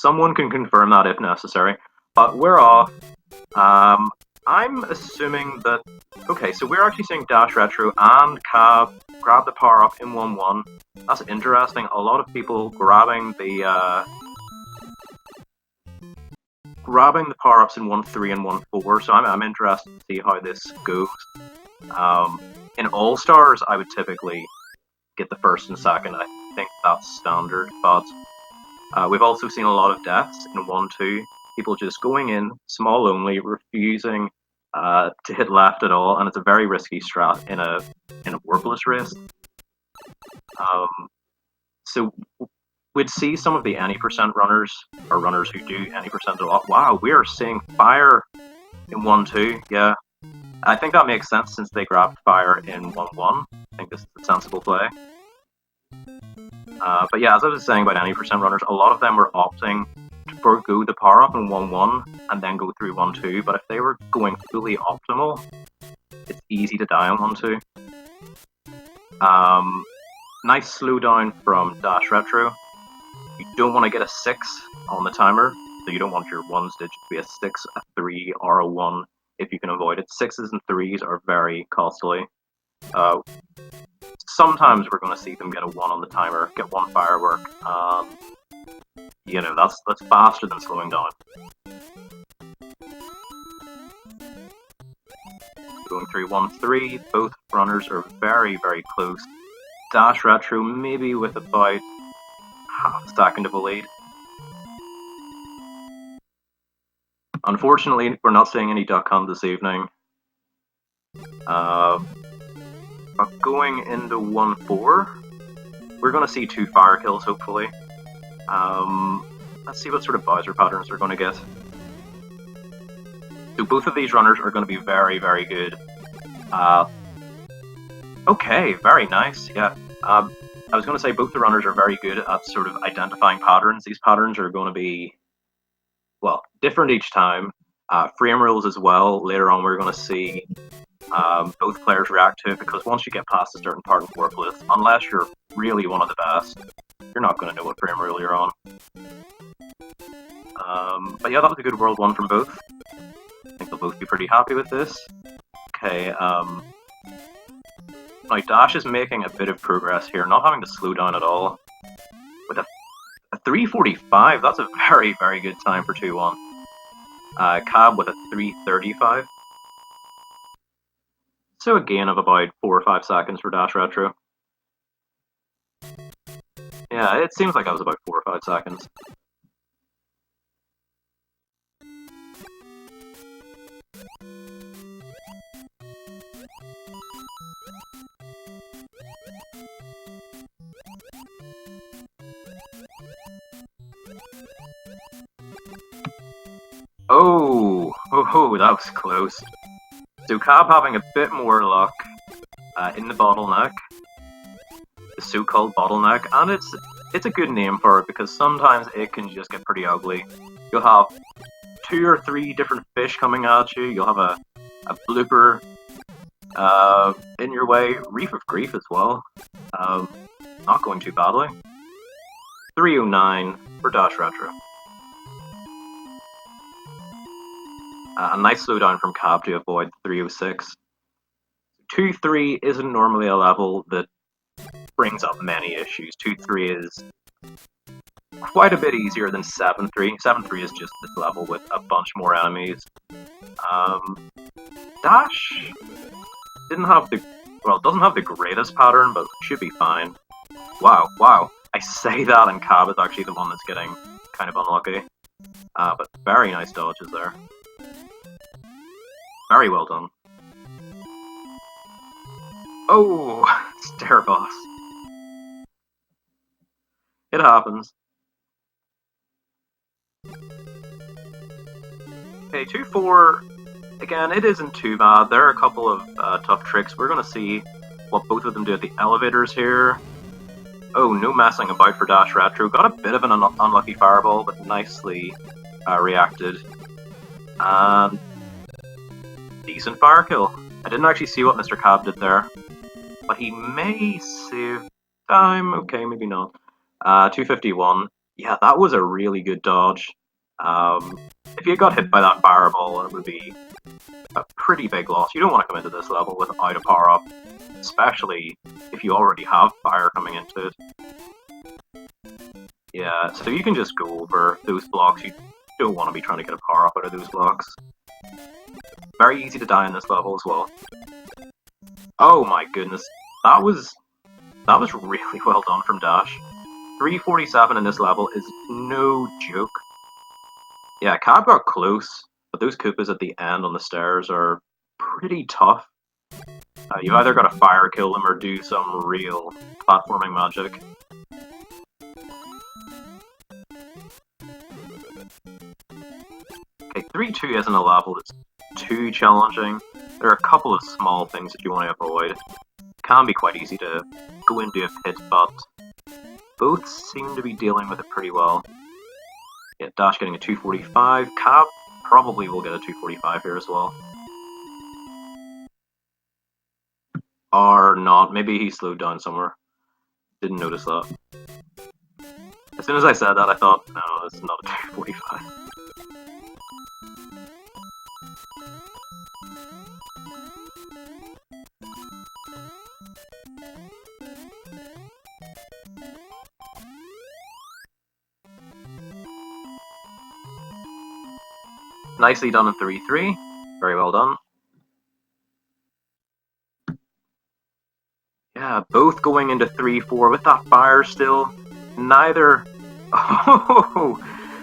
Someone can confirm that if necessary. But we're off. I'm assuming that... Okay, so we're actually seeing Dash Retro and Cab grab the power-up in 1-1. That's interesting. A lot of people grabbing the power-ups in 1-3 and 1-4, so I'm interested to see how this goes. In All-Stars, I would typically get the first and second. I think that's standard, but we've also seen a lot of deaths in 1-2. People just going in, small only, refusing to hit left at all, and it's a very risky strat in a Warpless race. So we'd see some of the any percent runners, or runners who do any percent a lot. Wow, we are seeing fire in 1-2, yeah. I think that makes sense since they grabbed fire in 1-1. I think this is a sensible play. But yeah, as I was saying about any percent runners, a lot of them were opting to forgo the power up in 1-1 and then go through 1-2. But if they were going fully optimal, it's easy to die on 1-2. Nice slowdown from Dash Retro. You don't want to get a 6 on the timer, so you don't want your 1's digit to be a 6, a 3, or a 1 if you can avoid it. 6s and 3s are very costly. Sometimes we're going to see them get a 1 on the timer, get 1 firework. You know, that's faster than slowing down. Going through 1-3, both runners are very, very close. Dash Retro maybe with about half a second of a lead. Unfortunately, we're not seeing any duck hunt this evening. But going into 1-4, we're going to see 2 fire kills, hopefully. Let's see what sort of Bowser patterns we're going to get. So both of these runners are going to be very, very good. Okay, very nice, yeah. I was going to say both the runners are very good at sort of identifying patterns. These patterns are going to be, well, different each time. Frame rules as well. Later on we're going to see both players react to it, because once you get past a certain part of Warpless, unless you're really one of the best, you're not going to know what frame rule you're on. But yeah, that was a good World 1 from both. I think they'll both be pretty happy with this. Okay, now Dash is making a bit of progress here, not having to slow down at all. With a 3:45, that's a very, very good time for 2-1. Cab with a 3:35. So a gain of about 4 or 5 seconds for Dash Retro. Yeah, it seems like that was about 4 or 5 seconds. Oh, that was close. So Cab having a bit more luck in the bottleneck, the so-called bottleneck, and it's a good name for it because sometimes it can just get pretty ugly. You'll have 2 or 3 different fish coming at you. You'll have a blooper in your way, Reef of Grief as well. Not going too badly. 309 for Dash Retro. A nice slowdown from Cab to avoid 306. 2-3 isn't normally a level that brings up many issues. 2-3 is quite a bit easier than 7-3. 7-3 is just this level with a bunch more enemies. Dash doesn't have the greatest pattern, but should be fine. Wow. I say that, and Cab is actually the one that's getting kind of unlucky. But very nice dodges there. Very well done. Oh, Stair Boss. It happens. Okay, 2-4. Again, it isn't too bad. There are a couple of tough tricks. We're going to see what both of them do at the elevators here. Oh, no messing about for Dash Retro. Got a bit of an unlucky fireball, but nicely reacted. And decent fire kill. I didn't actually see what Mr. Cab did there, but he may save time. Okay, maybe not. 251. Yeah, that was a really good dodge. If you got hit by that fireball, it would be a pretty big loss. You don't want to come into this level without a power-up, especially if you already have fire coming into it. Yeah, so you can just go over those blocks. You don't want to be trying to get a power-up out of those blocks. Very easy to die in this level as well. Oh my goodness, that was really well done from Dash. 347 in this level is no joke. Yeah, Cab got close, but those Koopas at the end on the stairs are pretty tough. You've either got to fire kill them or do some real platforming magic. Okay, 3-2 isn't a level that's too challenging. There are a couple of small things that you want to avoid. It can be quite easy to go into a pit, but both seem to be dealing with it pretty well. Yeah, Dash getting a 245. Cab probably will get a 245 here as well. Or not. Maybe he slowed down somewhere. Didn't notice that. As soon as I said that, I thought, no, it's not a 245. Nicely done in 3-3. Very well done. Yeah, both going into 3-4 with that fire still. Neither... Oh!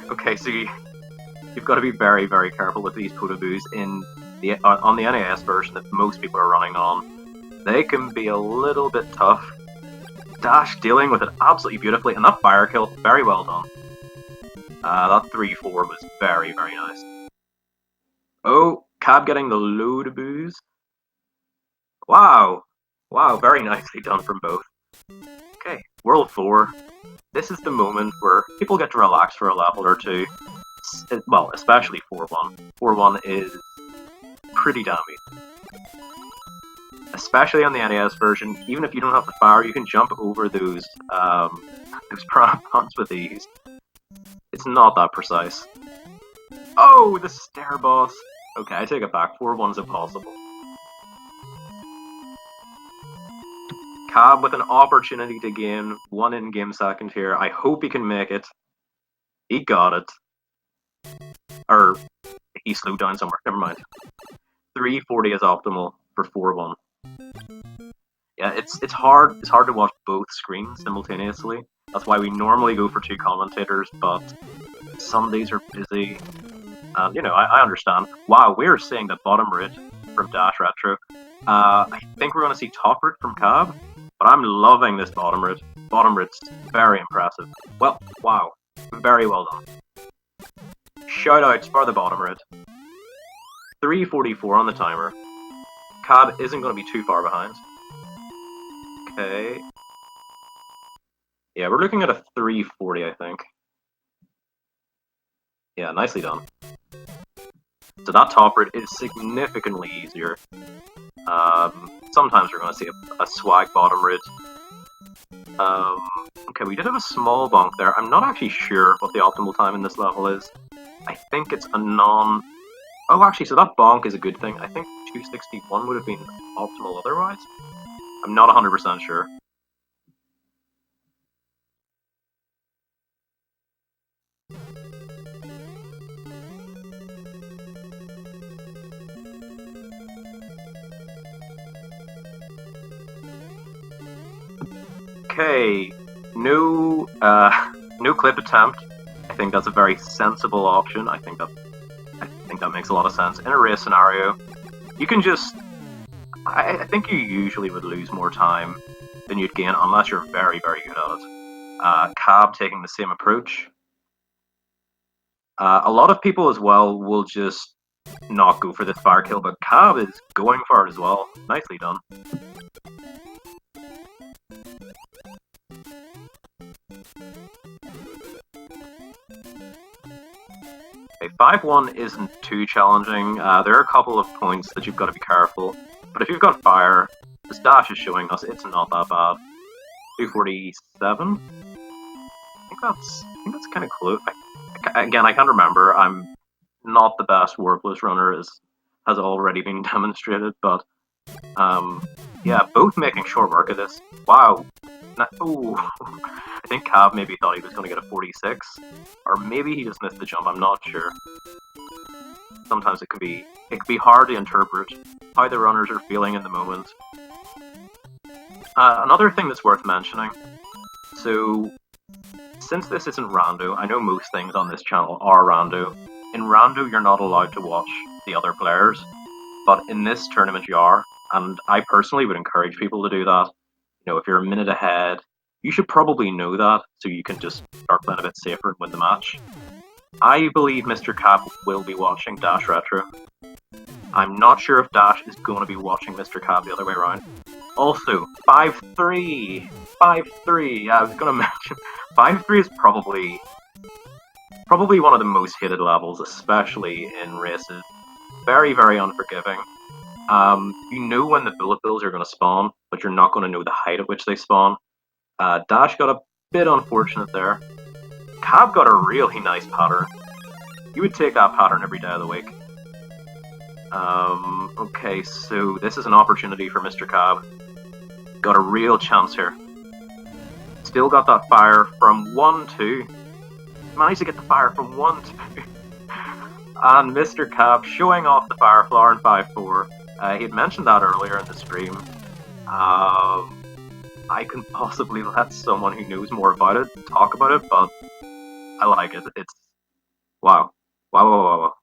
Okay, so you've got to be very, very careful with these Potoboos on the NES version that most people are running on. They can be a little bit tough. Dash dealing with it absolutely beautifully, and that fire kill, very well done. That 3-4 was very, very nice. Oh, Cab getting the load of booze. Wow. Wow, very nicely done from both. Okay, World 4. This is the moment where people get to relax for a level or two. Well, especially 4-1. 4-1 is pretty damn easy. Especially on the NES version, even if you don't have the fire, you can jump over those prongs with ease. It's not that precise. Oh, the stair boss! Okay, I take it back. 4-1's impossible. Cab with an opportunity to gain 1 in-game second here. I hope he can make it. He got it. Or, he slowed down somewhere. Never mind. 340 is optimal for 4-1. Yeah, it's hard to watch both screens simultaneously. That's why we normally go for 2 commentators, but some days are busy. You know, I understand. Wow, we're seeing the bottom root from Dash Retro. I think we're going to see top root from Cab, but I'm loving this bottom root. Bottom root's very impressive. Well, wow. Very well done. Shoutouts for the bottom root. 344 on the timer. Cab isn't going to be too far behind. Okay. Yeah, we're looking at a 340, I think. Yeah, nicely done. So that top root is significantly easier. Sometimes we're going to see a swag bottom root. Okay, we did have a small bonk there. I'm not actually sure what the optimal time in this level is. I think it's a non... Oh, actually, so that bonk is a good thing. I think 261 would have been optimal otherwise. I'm not 100% sure. Okay, no clip attempt. I think that's a very sensible option. I think that makes a lot of sense. In a race scenario, you can just... I think you usually would lose more time than you'd gain unless you're very, very good at it. Cab taking the same approach. A lot of people as well will just not go for this fire kill, but Cab is going for it as well. Nicely done. Okay, 5-1 isn't too challenging. There are a couple of points that you've got to be careful. But if you've got fire, as Dash is showing us, it's not that bad. 247? I think that's kind of close. Again, I can't remember. I'm not the best Warpless runner, as has already been demonstrated, but yeah, both making short work of this. Wow. Ooh. I think Cab maybe thought he was going to get a 46, or maybe he just missed the jump. I'm not sure. Sometimes it can be hard to interpret how the runners are feeling in the moment. Another thing that's worth mentioning. So, since this isn't rando, I know most things on this channel are rando. In rando, you're not allowed to watch the other players, but in this tournament you are, and I personally would encourage people to do that. You know, if you're a minute ahead, you should probably know that, so you can just start playing a bit safer and win the match. I believe Mr. Cap will be watching Dash Retro. I'm not sure if Dash is going to be watching Mr. Cap the other way around. Also, 5-3! 5-3! Yeah, I was going to mention, 5-3 is probably one of the most hated levels, especially in races. Very, very unforgiving. You know when the bullet bills are going to spawn, but you're not going to know the height at which they spawn. Dash got a bit unfortunate there. Cab got a really nice pattern. You would take that pattern every day of the week. Okay, so this is an opportunity for Mr. Cab. Got a real chance here. Still got that fire from 1-2. Managed to get the fire from 1-2. And Mr. Cab showing off the fire flower in 5-4. He had mentioned that earlier in the stream. I can possibly let someone who knows more about it talk about it, but I like it. It's... Wow. Wow.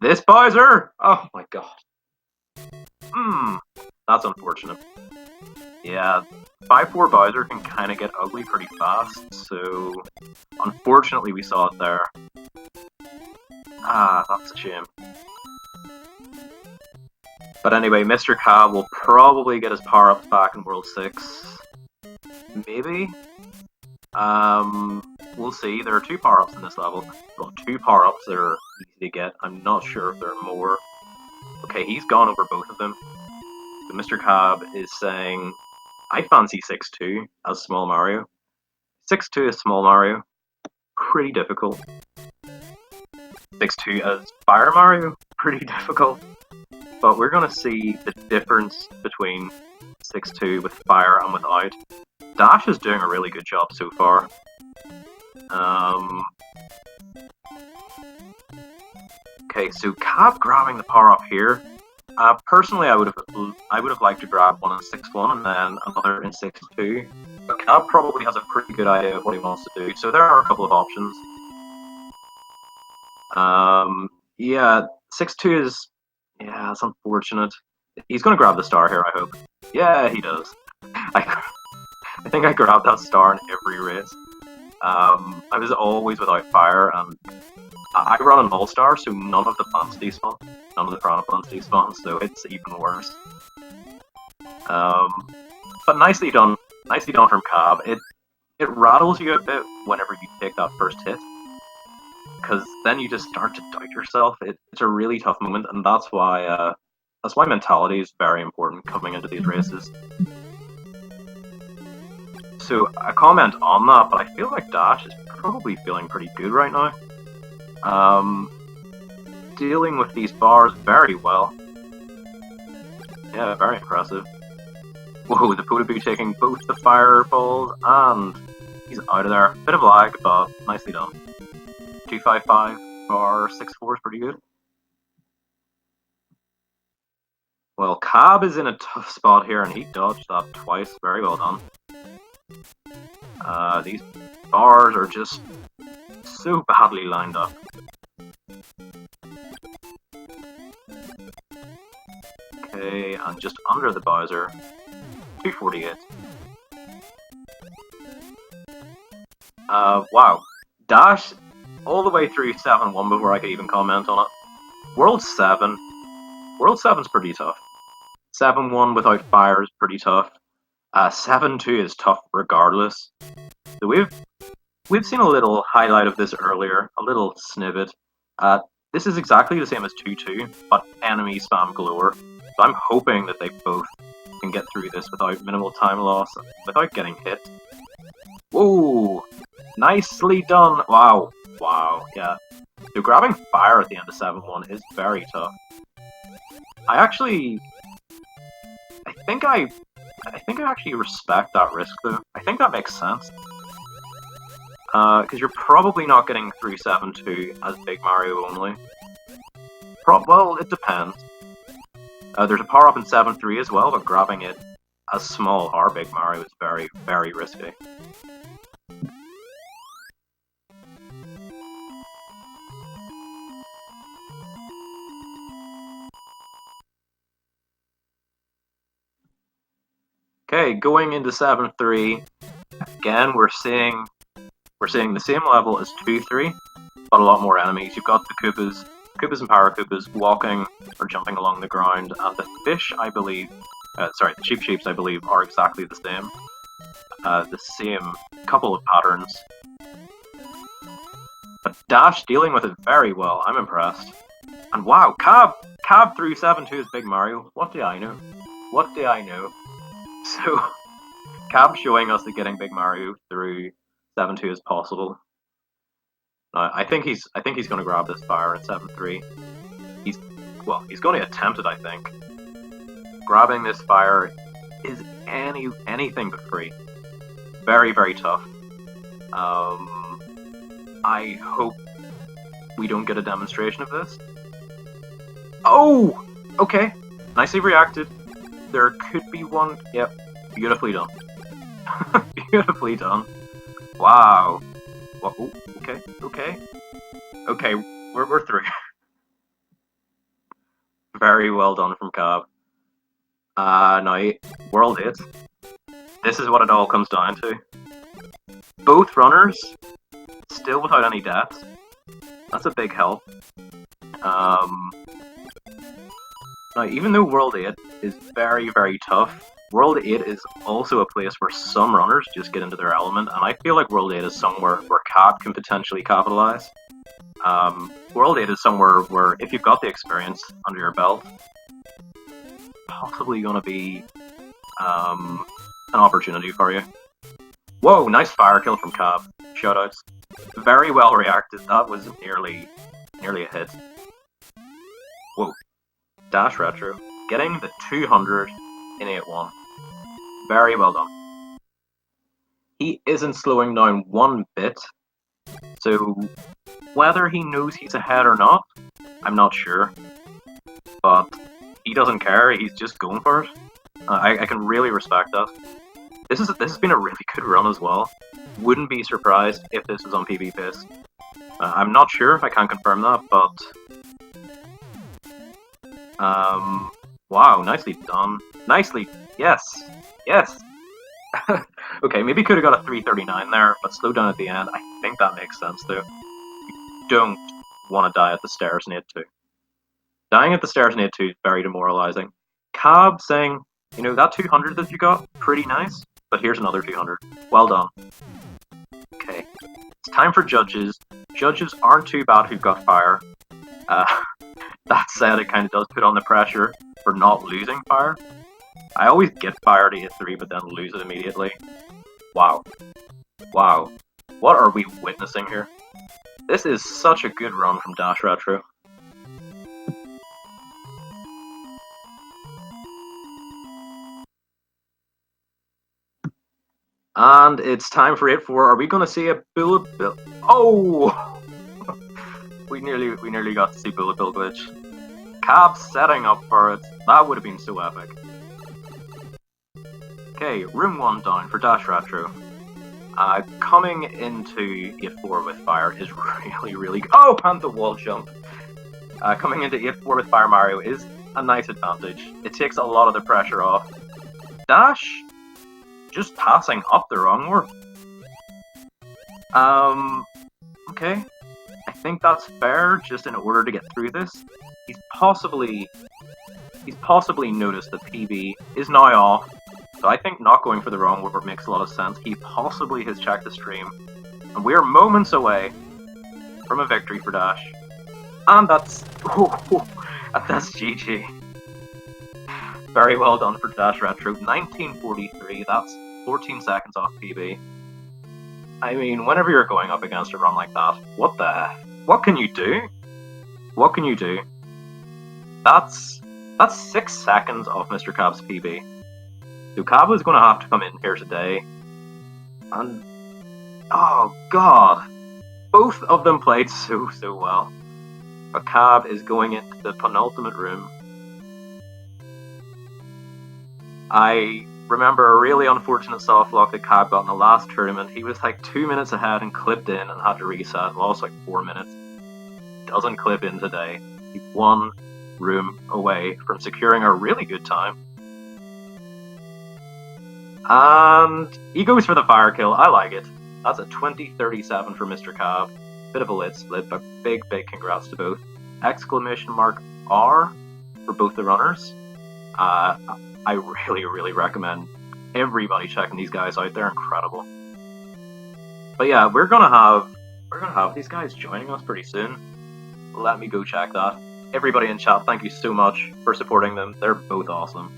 This Bowser! Oh my god. That's unfortunate. Yeah, 5-4 Bowser can kind of get ugly pretty fast, so unfortunately we saw it there. That's a shame. But anyway, Mr. Cab will probably get his power-ups back in World 6. Maybe? We'll see. There are 2 power-ups in this level. Well, 2 power-ups that are easy to get. I'm not sure if there are more. Okay, he's gone over both of them. So Mr. Cab is saying, I fancy 6-2 as Small Mario. 6-2 as Small Mario. Pretty difficult. 6-2 as Fire Mario. Pretty difficult. But we're going to see the difference between 6-2 with fire and without. Dash is doing a really good job so far. Okay, so Cab grabbing the power up here. Personally, I would have liked to grab one in 6-1 and then another in 6-2. But Cab probably has a pretty good idea of what he wants to do. So there are a couple of options. Yeah, 6-2 is... Yeah, it's unfortunate. He's going to grab the star here, I hope. Yeah, he does. I think I grabbed that star in every race. I was always without fire, and I run an all-star, so none of the plants despawn. None of the piranha plants despawn, so it's even worse. But nicely done. Nicely done from Cab. It rattles you a bit whenever you take that first hit, because then you just start to doubt yourself. It's a really tough moment, and that's why mentality is very important coming into these races. So, a comment on that, but I feel like Dash is probably feeling pretty good right now. Dealing with these bars very well. Yeah, very impressive. Whoa, the Podoboo taking both the fireballs, and he's out of there. Bit of lag, but nicely done. 255 or 6-4 is pretty good. Well, Cab is in a tough spot here, and he dodged that twice. Very well done. These bars are just so badly lined up. Okay, and just under the Bowser. 248. Wow. Dash all the way through 7-1 before I could even comment on it. World 7. World 7's pretty tough. 7-1 without fire is pretty tough. 7-2 is tough regardless. So we've seen a little highlight of this earlier, a little snippet. This is exactly the same as 2-2, but enemy spam galore. So I'm hoping that they both can get through this without minimal time loss, without getting hit. Whoa! Nicely done. Wow. Wow, yeah. So grabbing fire at the end of 7-1 is very tough. I think I actually respect that risk though. I think that makes sense. Because you're probably not getting through 7-2 as Big Mario only. Well, it depends. There's a power-up in 7-3 as well, but grabbing it as small or Big Mario is very, very risky. Okay, going into 7-3, again we're seeing the same level as 2-3, but a lot more enemies. You've got the Koopas and Power Koopas walking or jumping along the ground, and the fish, I believe, the Cheep Cheeps, I believe, are exactly the same. The same couple of patterns. But Dash dealing with it very well, I'm impressed. And wow, Cab through 7-2 is Big Mario. What do I know? What do I know? So, Cab showing us that getting Big Mario through 7-2 is possible. I think he's going to grab this fire at 7-3. He's going to attempt it, I think. Grabbing this fire is anything but free. Very, very tough. I hope we don't get a demonstration of this. Oh! Okay. Nicely reacted. There could be one. Yep. Beautifully done. Beautifully done. Wow. Well, oh, okay. Okay. Okay, we're through. Very well done from Cab. Now, World 8. This is what it all comes down to. Both runners still without any deaths. That's a big help. Now, even though World 8 is very, very tough, World 8 is also a place where some runners just get into their element, and I feel like World 8 is somewhere where Cab can potentially capitalize. World 8 is somewhere where, if you've got the experience under your belt, possibly going to be an opportunity for you. Whoa, nice fire kill from Cab. Shoutouts. Very well reacted. That was nearly a hit. Whoa. Dash Retro. Getting the 200 in 8-1. Very well done. He isn't slowing down one bit. So, whether he knows he's ahead or not, I'm not sure. But he doesn't care, he's just going for it. I can really respect that. This has been a really good run as well. Wouldn't be surprised if this is on PB Pace. I'm not sure, I can't confirm that, but... wow, nicely done. Nicely, yes, yes! Okay, maybe could have got a 339 there, but slow down at the end. I think that makes sense, though. You don't want to die at the stairs in 8-2. Dying at the stairs in 8-2 is very demoralizing. Cab saying, you know, that 200 that you got, pretty nice, but here's another 200. Well done. Okay, it's time for judges. Judges aren't too bad who've got fire. That said, it kind of does put on the pressure for not losing fire. I always get fire to 8-3, but then lose it immediately. Wow. Wow. What are we witnessing here? This is such a good run from Dash Retro. And it's time for 8-4. Are we going to see a Bullet Bill? Oh! we nearly got to see Bullet Bill glitch. Cab setting up for it. That would have been so epic. Okay, room 1 down for Dash Retro. Coming into 8-4 with fire is really good. Oh, and the wall jump. Coming into 8-4 with Fire Mario is a nice advantage. It takes a lot of the pressure off. Dash just passing up the wrong warp. Okay. I think that's fair, just in order to get through this. He's possibly noticed that PB is now off. So I think not going for the wrong warp makes a lot of sense. He possibly has checked the stream. And we're moments away from a victory for Dash. And that's GG. Very well done for Dash Retro. 1943, that's 14 seconds off PB. I mean, whenever you're going up against a run like that, what can you do? What can you do? That's 6 seconds off Mr. Cab's PB. So Cab is going to have to come in here today, and oh god, both of them played so well. But Cab is going into the penultimate room. I remember a really unfortunate soft lock that Cab got in the last tournament. He was like 2 minutes ahead and clipped in and had to reset, lost like 4 minutes. Doesn't clip in today. He's 1 room away from securing a really good time. And he goes for the fire kill. I like it. That's a 20-37 for Mr. Cab. Bit of a late split, but big congrats to both. Exclamation mark R for both the runners. I really recommend everybody checking these guys out. They're incredible. But yeah, we're gonna have these guys joining us pretty soon. Let me go check that. Everybody in chat, thank you so much for supporting them. They're both awesome.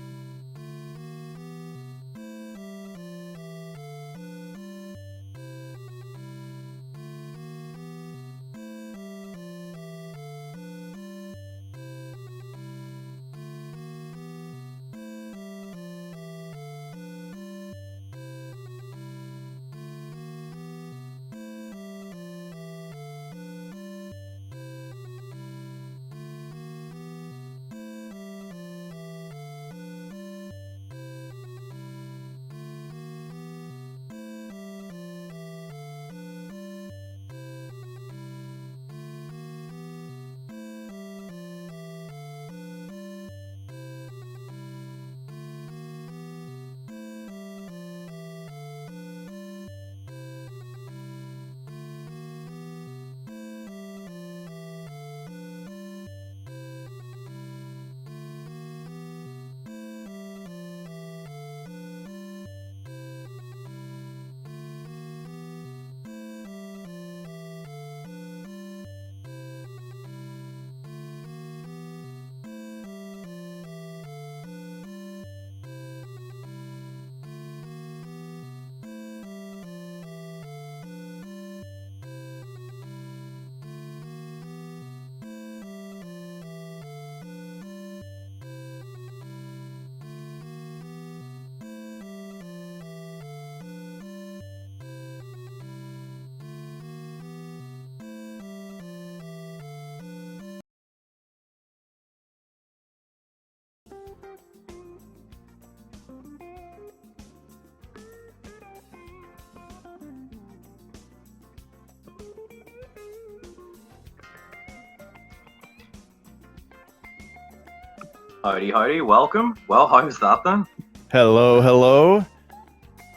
Howdy, welcome. Well, how's that then? Hello.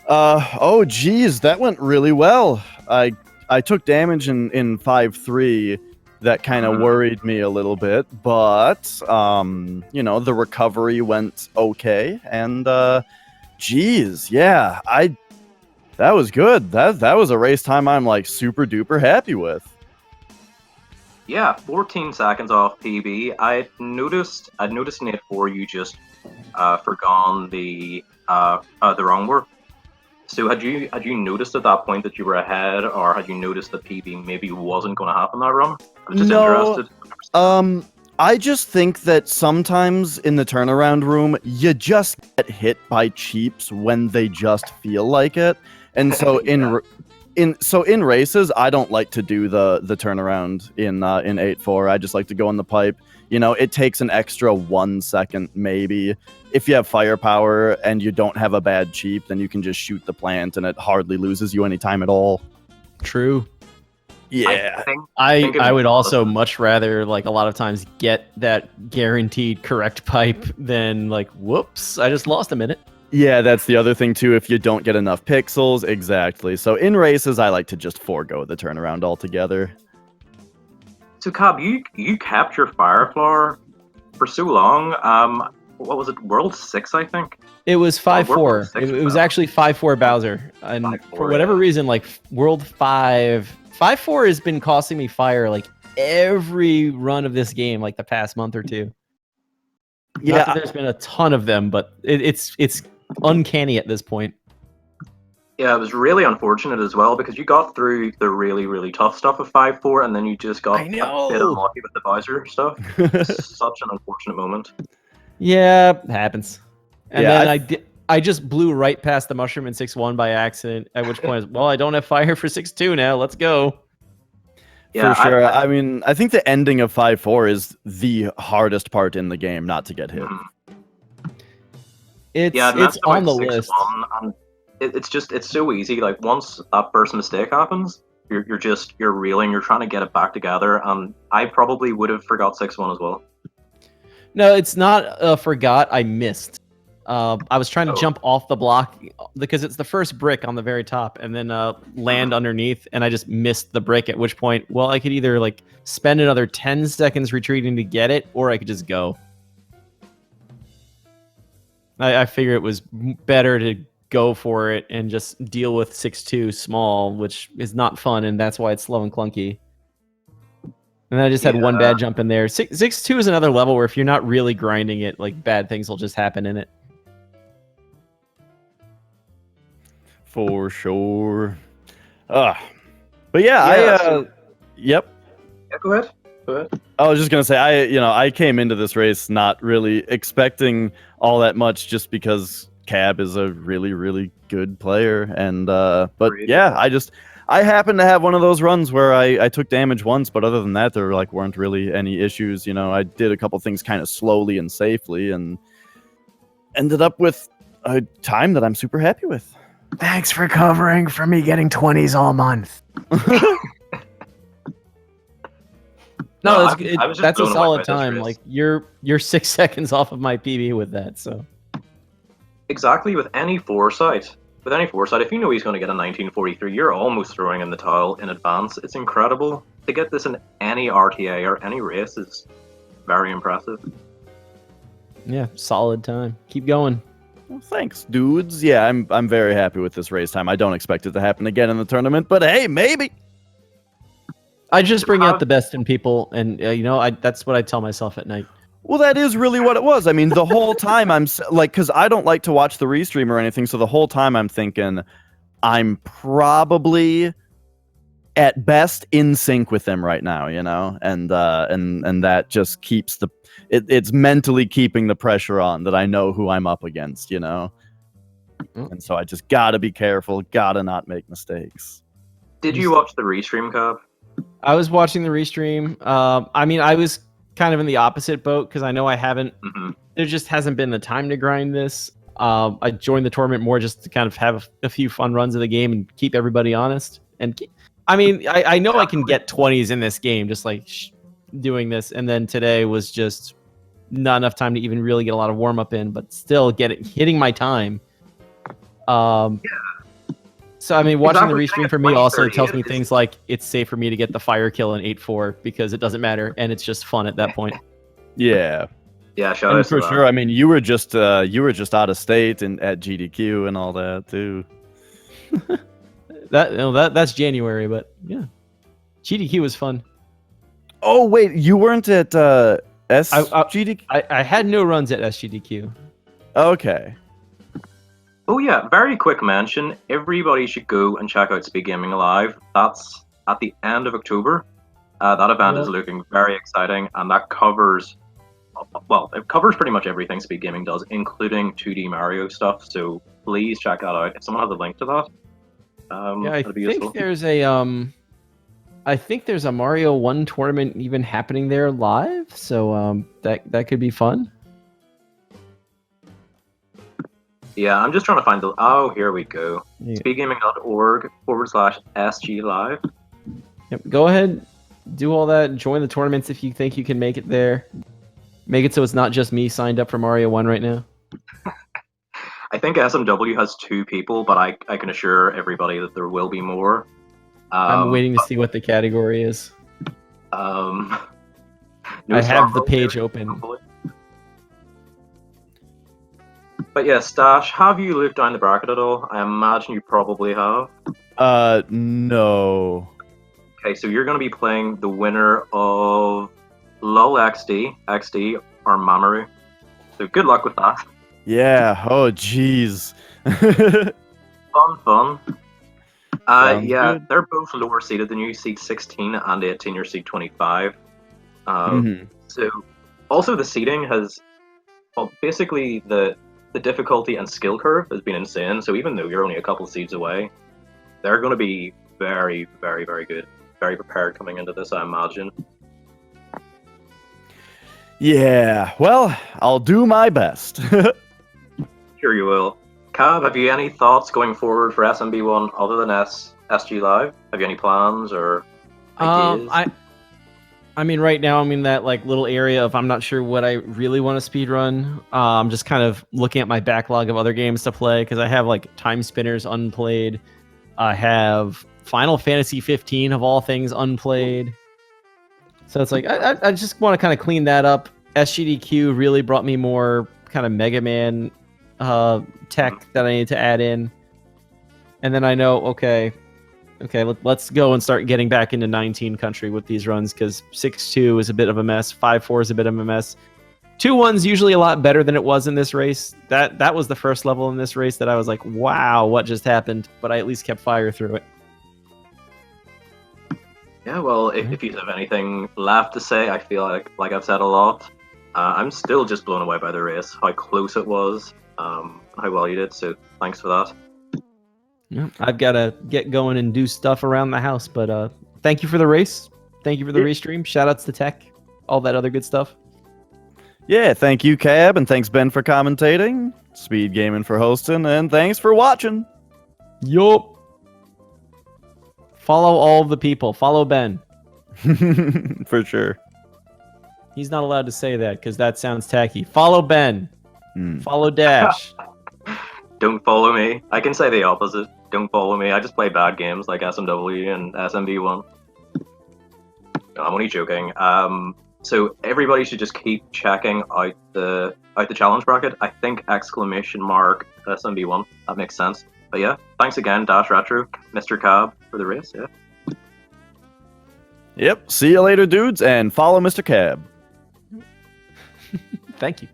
Oh geez, that went really well. I took damage in 5-3 that kind of worried me a little bit, but the recovery went okay, and geez, yeah, that was good. That was a race time I'm like super duper happy with. Yeah, 14 seconds off PB. I'd noticed in 8-4 you just forgone the wrong word. So had you noticed at that point that you were ahead, or had you noticed that PB maybe wasn't going to happen that run? I'm just interested. I just think that sometimes in the turnaround room you just get hit by cheeps when they just feel like it, and so Yeah. in races, I don't like to do the turnaround in 8-4. I just like to go in the pipe. It takes an extra 1 second maybe. If you have firepower and you don't have a bad cheap, then you can just shoot the plant and it hardly loses you any time at all. True. Yeah. I would also much rather, like, a lot of times get that guaranteed correct pipe than, like, whoops, I just lost a minute. Yeah, that's the other thing, too. If you don't get enough pixels, exactly. So in races, I like to just forego the turnaround altogether. So, Cab, you kept your Fireflower for so long. What was it? World 6, I think? It was 5-4. It was actually 5-4 Bowser. And 5-4, for whatever reason, like, World 5-4 has been costing me fire, like, every run of this game, like, the past month or two. Yeah, Not that there's been a ton of them, but it's uncanny at this point. Yeah, it was really unfortunate as well because you got through the really, really tough stuff of 5-4, and then you just got I a bit know. unlucky with the Bowser stuff. Such an unfortunate moment. Yeah, it happens. And Yeah, then I just blew right past the mushroom in 6-1 by accident. At which point, well, I don't have fire for 6-2 now. Let's go. Yeah, for sure. I mean, I think the ending of 5-4 is the hardest part in the game not to get hit. It's yeah, it's on the 6-1, list. and it's so easy. Like once that first mistake happens, you're reeling. You're trying to get it back together, and I probably would have forgot 6-1 as well. No, it's not forgot. I missed. I was trying to Oh. jump off the block because it's the first brick on the very top, and then land underneath, and I just missed the brick. At which point, well, I could either like spend another 10 seconds retreating to get it, or I could just go. I figure it was better to go for it and just deal with 6-2 small, which is not fun, and that's why it's slow and clunky. And then I just had one bad jump in there. 6-2 is another level where if you're not really grinding it, like bad things will just happen in it. For sure. But yeah, yep. Yeah, go ahead. Go ahead. I was just gonna say, I came into this race not really expecting all that much, just because Cab is a really, really good player, and but Great. yeah, I happened to have one of those runs where I took damage once, but other than that, there weren't really any issues. I did a couple things kind of slowly and safely, and ended up with a time that I'm super happy with. Thanks for covering for me getting 20s all month. No, blown that's a away by solid this time. race. Like you're 6 seconds off of my PB with that. So Exactly, with any foresight. If you know he's going to get a 1943, you're almost throwing in the towel in advance. It's incredible. To get this in any RTA or any race is very impressive. yeah, solid time. Keep going. Well, thanks, dudes. Yeah, I'm very happy with this race time. I don't expect it to happen again in the tournament, but hey, maybe. I just bring out the best in people, and that's what I tell myself at night. Well, that is really what it was. I mean, the whole time because I don't like to watch the restream or anything, so the whole time I'm thinking I'm probably at best in sync with them right now, and that just keeps it's mentally keeping the pressure on that I know who I'm up against, And so I just gotta be careful, gotta not make mistakes. Did you watch the restream, Cab? I was watching the restream. I mean, I was kind of in the opposite boat because I know I haven't. There just hasn't been the time to grind this. I joined the tournament more just to kind of have a few fun runs of the game and keep everybody honest. And I know I can get 20s in this game just like doing this. And then today was just not enough time to even really get a lot of warm up in, but still hitting my time. So, I mean, watching the restream for me also tells me things like it's safe for me to get the fire kill in 8-4 because it doesn't matter, and it's just fun at that point. Yeah. Yeah, shout out And to for that. sure. I mean, you were just out of state and at GDQ and all that too. That's January, but yeah, GDQ was fun. Oh wait, you weren't at SGDQ? I had no runs at SGDQ. Okay. Oh yeah, very quick mention. Everybody should go and check out Speed Gaming Live. That's at the end of October. That event is looking very exciting, and that covers, it covers pretty much everything Speed Gaming does, including 2D Mario stuff. So please check that out. If someone has a link to that, that'd be useful. I think there's a Mario 1 tournament even happening there live, so that could be fun. Yeah, I'm just trying to find the. Oh, here we go. Yeah. Speedgaming.org/SG Live. Yep. Go ahead, do all that. Join the tournaments if you think you can make it there. Make it so it's not just me signed up for Mario 1 right now. I think SMW has 2 people, but I can assure everybody that there will be more. I'm waiting to see what the category is. No I have the Starfall page there, open. hopefully. But yeah, Stash, have you looked down the bracket at all? I imagine you probably have. No. Okay, so you're going to be playing the winner of LOL XD or Mamoru. So good luck with that. Yeah. Oh, jeez. Fun. Sounds Yeah, good. they're both lower seeded than you. Seed 16 and 18, you're seed 25. Mhm. So, also the seeding has, well, basically the difficulty and skill curve has been insane. So even though you're only a couple seeds away, they're going to be very, very, very good, very prepared coming into this, I imagine. Yeah, well, I'll do my best. Sure you will. Cab, have you any thoughts going forward for SMB1 other than SG Live? Have you any plans or ideas? I mean, right now I'm in that like little area of I'm not sure what I really want to speedrun. I'm just kind of looking at my backlog of other games to play because I have like Time Spinners unplayed. I have Final Fantasy 15 of all things unplayed. So it's like I just want to kind of clean that up. SGDQ really brought me more kind of Mega Man tech that I need to add in. And then I know, okay, let's go and start getting back into 19 country with these runs because 6-2 is a bit of a mess. 5-4 is a bit of a mess. 2-1's usually a lot better than it was in this race. That was the first level in this race that I was like, wow, what just happened? But I at least kept fire through it. Yeah, well, if you have anything left to say, I feel like I've said a lot. I'm still just blown away by the race, how close it was, how well you did, so thanks for that. Yeah, I've got to get going and do stuff around the house, but thank you for the race. Thank you for the restream. Shoutouts to Tech, all that other good stuff. Yeah, thank you, Cab, and thanks, Ben, for commentating. Speed Gaming for hosting, and thanks for watching. Yup. Follow all of the people. Follow Ben. For sure. He's not allowed to say that because that sounds tacky. Follow Ben. Follow Dash. Don't follow me. I can say the opposite. Don't follow me. I just play bad games like SMW and SMB1. No, I'm only joking. So everybody should just keep checking out the challenge bracket. I think ! SMB1. That makes sense. But yeah, thanks again, Dash Retro, Mr. Cab, for the race. Yeah. Yep. See you later, dudes, and follow Mr. Cab. Thank you.